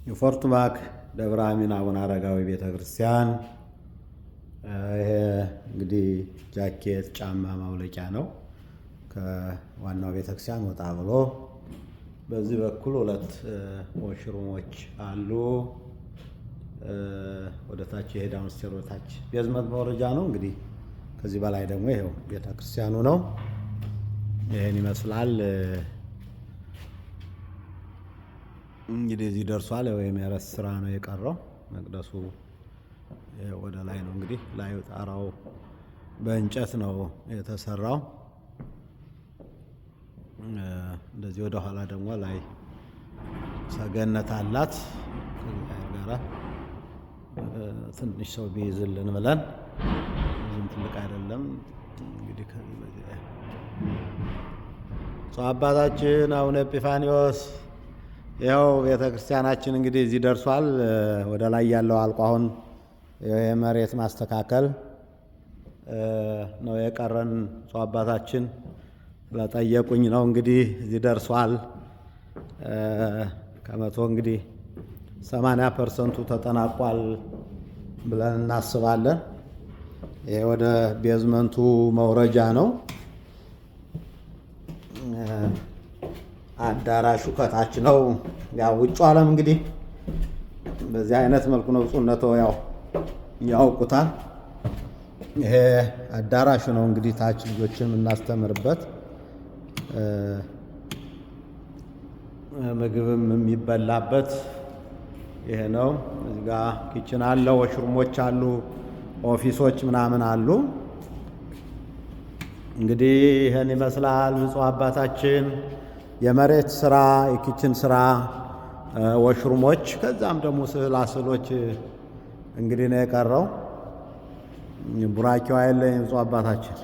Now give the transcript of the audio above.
የፎርቱባክ ደብረ አሚን አቡነ አረጋዊ ቤተክርስቲያን። ይሄ እንግዲህ ጃኬት ጫማ ማውለቂያ ነው። ከዋናው ቤተክርስቲያን ወጣ ብሎ በዚህ በኩል ሁለት ወሽሩሞች አሉ። ወደ ታች የሄዳውን ስቴር ወደ ታች ቤዝመንት መውረጃ ነው። እንግዲህ ከዚህ በላይ ደግሞ ይሄው ቤተክርስቲያኑ ነው። ይሄን ይመስላል። እንግዲህ እዚህ ደርሷል። ወይም የረስ ስራ ነው የቀረው። መቅደሱ ወደ ላይ ነው። እንግዲህ ላዩ ጣራው በእንጨት ነው የተሰራው። እንደዚህ ወደ ኋላ ደግሞ ላይ ሰገነት አላት። ጋራ ትንሽ ሰው ቢይዝልን ብለን ብዙም ትልቅ አይደለም። እንግዲህ ከዚህ በዚህ አባታችን አቡነ ኤጲፋኒዎስ ይኸው ቤተክርስቲያናችን እንግዲህ እዚህ ደርሷል። ወደ ላይ ያለው አልቆ አሁን የመሬት ማስተካከል ነው የቀረን። አባታችን ለጠየቁኝ ነው እንግዲህ እዚህ ደርሷል። ከመቶ እንግዲህ 80% ተጠናቋል ብለን እናስባለን። ይሄ ወደ ቤዝመንቱ መውረጃ ነው። አዳራሹ ከታች ነው። ያው ውጭ ዓለም እንግዲህ በዚህ አይነት መልኩ ነው። ጽነቶ ያው ያውቁታል። ይሄ አዳራሹ ነው እንግዲህ ታች ልጆችን የምናስተምርበት ምግብም የሚበላበት ይሄ ነው። እዚህ ጋር ኪችን አለ፣ ወሽሩሞች አሉ፣ ኦፊሶች ምናምን አሉ። እንግዲህ ይሄን ይመስላል። ብፁዕ አባታችን የመሬት ስራ፣ የኪችን ስራ፣ ወሽሩሞች፣ ከዛም ደግሞ ስዕሎች እንግዲህ ነው የቀረው። ቡራኪው አይለኝ ብፁዕ አባታችን።